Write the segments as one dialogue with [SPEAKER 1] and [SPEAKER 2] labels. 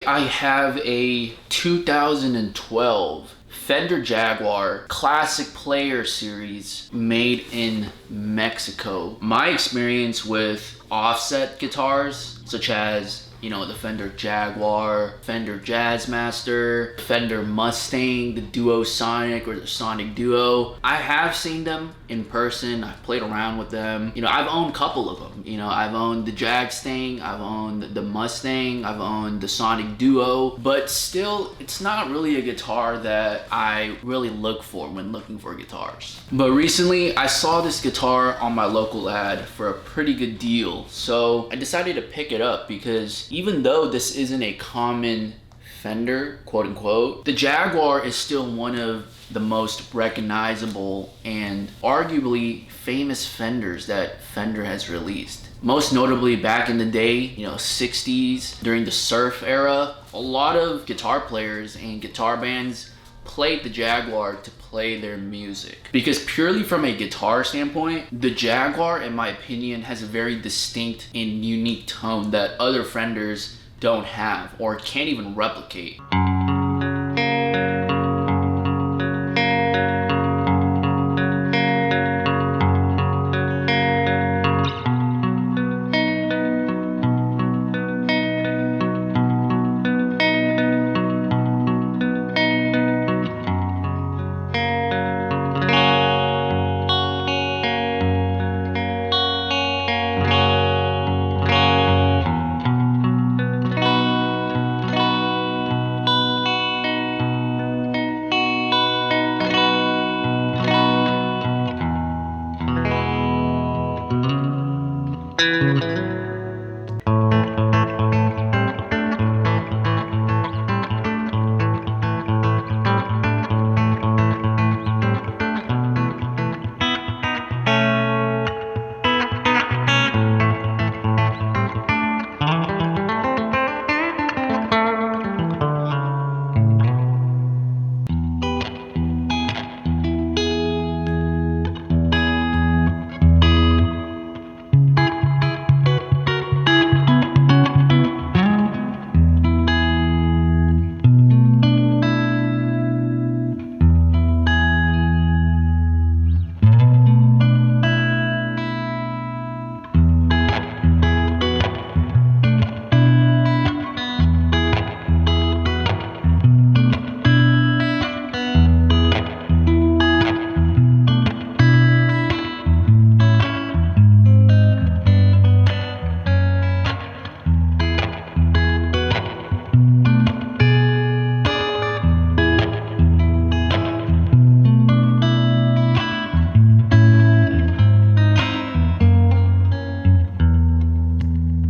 [SPEAKER 1] I have a 2012 Fender Jaguar Classic Player Series made in Mexico. My experience with offset guitars, such as the Fender Jaguar, Fender Jazzmaster, Fender Mustang, the Duo Sonic or the Sonic Duo. I have seen them in person. I've played around with them. I've owned a couple of them. I've owned the Jagstang, I've owned the Mustang, I've owned the Sonic Duo, but still, it's not really a guitar that I really look for when looking for guitars. But recently, I saw this guitar on my local ad for a pretty good deal, so I decided to pick it up because even though this isn't a common Fender, quote unquote, the Jaguar is still one of the most recognizable and arguably famous Fenders that Fender has released. Most notably back in the day, 60s, during the surf era, a lot of guitar players and guitar bands played the Jaguar to play their music. Because purely from a guitar standpoint, the Jaguar, in my opinion, has a very distinct and unique tone that other Fenders don't have or can't even replicate.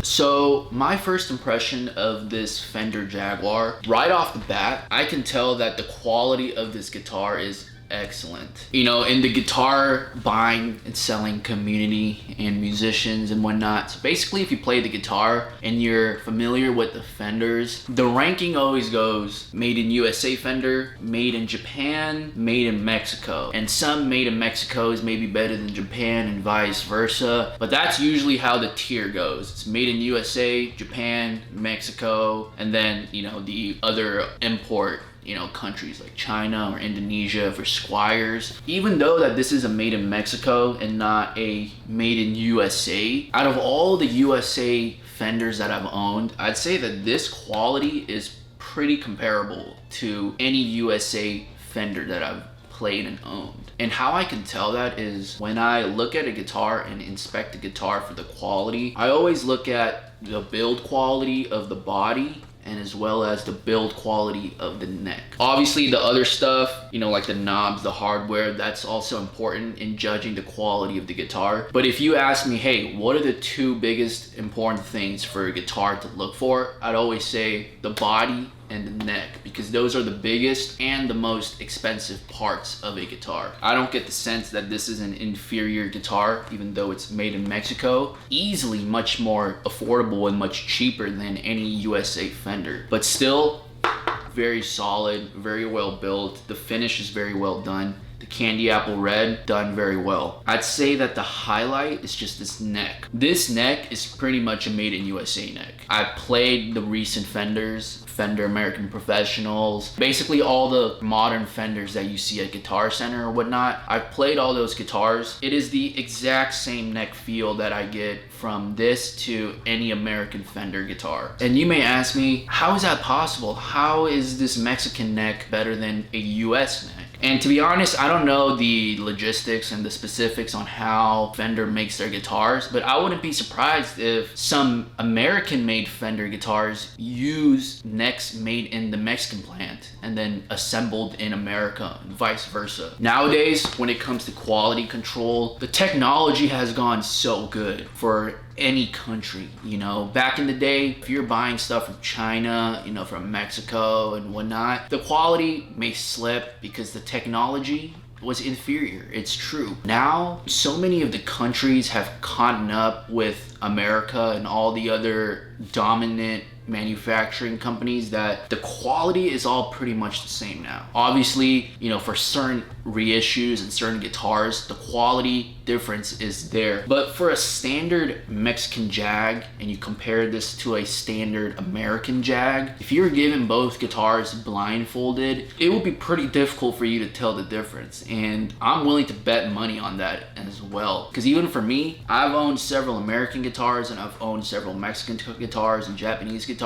[SPEAKER 1] So my first impression of this Fender Jaguar, right off the bat, I can tell that the quality of this guitar is excellent. In the guitar buying and selling community and musicians and whatnot, so basically if you play the guitar and you're familiar with the Fenders, the ranking always goes made in USA Fender, made in Japan, made in Mexico. And some made in Mexico is maybe better than Japan and vice versa, but that's usually how the tier goes. It's made in USA, Japan, Mexico, and then the other import countries like China or Indonesia for Squires. Even though that this is a made in Mexico and not a made in USA, out of all the USA Fenders that I've owned, I'd say that this quality is pretty comparable to any USA Fender that I've played and owned. And how I can tell that is when I look at a guitar and inspect the guitar for the quality, I always look at the build quality of the body and as well as the build quality of the neck. Obviously the other stuff, like the knobs, the hardware, that's also important in judging the quality of the guitar. But if you ask me, hey, what are the two biggest important things for a guitar to look for? I'd always say the body and the neck, because those are the biggest and the most expensive parts of a guitar. I don't get the sense that this is an inferior guitar, even though it's made in Mexico. Easily much more affordable and much cheaper than any USA Fender, but still very solid, very well built. The finish is very well done. the candy apple red, done very well. I'd say that the highlight is just this neck. This neck is pretty much a made in USA neck. I played the recent Fenders, Fender American Professionals, basically all the modern Fenders that you see at Guitar Center or whatnot. I've played all those guitars. It is the exact same neck feel that I get from this to any American Fender guitar. And you may ask me, how is that possible? How is this Mexican neck better than a US neck? And to be honest, I don't know the logistics and the specifics on how Fender makes their guitars, but I wouldn't be surprised if some American-made Fender guitars use necks made in the Mexican plant and then assembled in America and vice versa. Nowadays, when it comes to quality control, the technology has gone so good for any country. You know, back in the day, if you're buying stuff from China, you know, from Mexico and whatnot, the quality may slip because the technology was inferior. It's true. Now, so many of the countries have caught up with America and all the other dominant manufacturing companies that the quality is all pretty much the same now. Obviously, you know, for certain reissues and certain guitars, the quality difference is there. But for a standard Mexican Jag, and you compare this to a standard American Jag, if you're given both guitars blindfolded, it will be pretty difficult for you to tell the difference. And I'm willing to bet money on that as well. Because even for me, I've owned several American guitars and I've owned several Mexican guitars and Japanese guitars.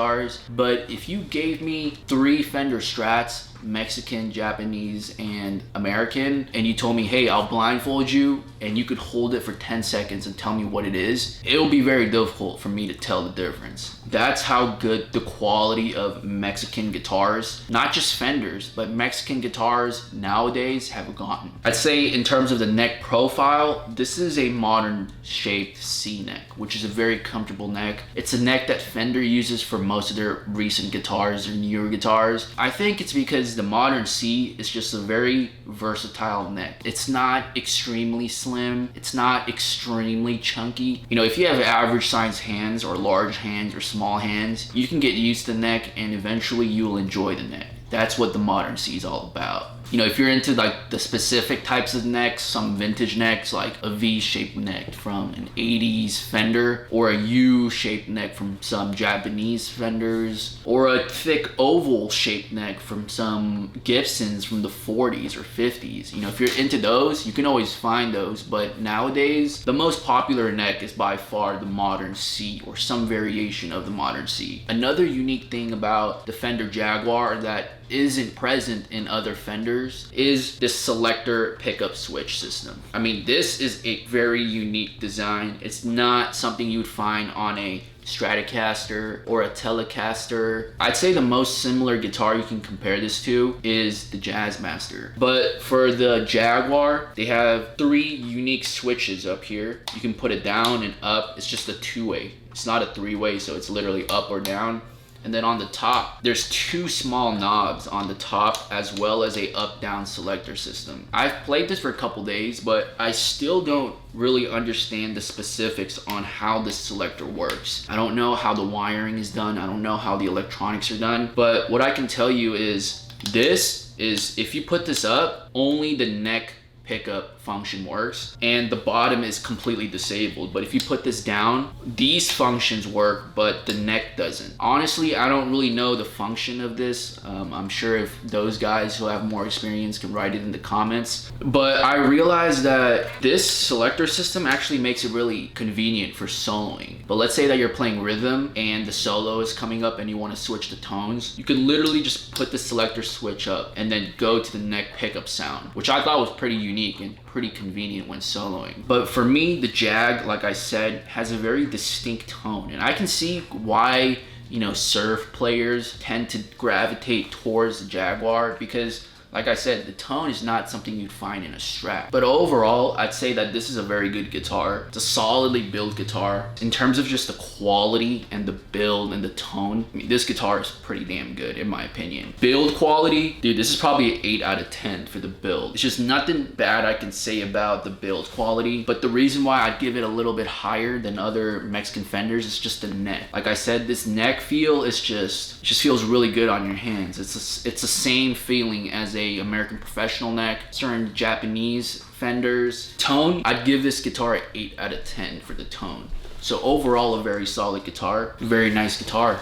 [SPEAKER 1] But if you gave me 3 Fender Strats, Mexican, Japanese, and American, and you told me, hey, I'll blindfold you and you could hold it for 10 seconds and tell me what it is, it will be very difficult for me to tell the difference. That's how good the quality of Mexican guitars, not just Fenders, but Mexican guitars nowadays have gotten. I'd say in terms of the neck profile, this is a modern shaped C neck, which is a very comfortable neck. It's a neck that Fender uses for most of their recent guitars or newer guitars. I think it's because the modern C is just a very versatile neck. It's not extremely slim. It's not extremely chunky. You know, if you have average sized hands or large hands or small hands, you can get used to the neck and eventually you'll enjoy the neck. That's what the modern C is all about. You know, if you're into like the specific types of necks, some vintage necks like a V-shaped neck from an 80s Fender, or a U-shaped neck from some Japanese Fenders, or a thick oval shaped neck from some Gibsons from the 40s or 50s. You know, if you're into those, you can always find those. But nowadays, the most popular neck is by far the modern C or some variation of the modern C. Another unique thing about the Fender Jaguar that isn't present in other Fenders is this selector pickup switch system. I mean, this is a very unique design. It's not something you would find on a Stratocaster or a Telecaster. I'd say the most similar guitar you can compare this to is the Jazzmaster. But for the Jaguar, they have 3 unique switches up here. You can put it down and up. It's just a 2-way. It's not a 3-way, so it's literally up or down. And then on the top, there's 2 small knobs on the top as well as a up-down selector system. I've played this for a couple days, but I still don't really understand the specifics on how this selector works. I don't know how the wiring is done. I don't know how the electronics are done. But what I can tell you is this is, if you put this up, only the neck pickup function works and the bottom is completely disabled. But if you put this down, these functions work but the neck doesn't. Honestly, I don't really know the function of this. I'm sure if those guys who have more experience can write it in the comments, but I realized that this selector system actually makes it really convenient for soloing. But let's say that you're playing rhythm and the solo is coming up and you want to switch the tones, you can literally just put the selector switch up and then go to the neck pickup sound, which I thought was pretty unique and pretty convenient when soloing. But for me, the Jag, like I said, has a very distinct tone, and I can see why, you know, surf players tend to gravitate towards the Jaguar, because like I said, the tone is not something you'd find in a Strat. But overall, I'd say that this is a very good guitar. It's a solidly built guitar. In terms of just the quality and the build and the tone, I mean, this guitar is pretty damn good in my opinion. Build quality, dude, this is probably an 8 out of 10 for the build. It's just nothing bad I can say about the build quality, but the reason why I'd give it a little bit higher than other Mexican Fenders is just the neck. Like I said, this neck feel is just feels really good on your hands. It's the same feeling as a say American Professional neck, certain Japanese Fenders. Tone, I'd give this guitar an 8 out of 10 for the tone. So overall, a very solid guitar, very nice guitar.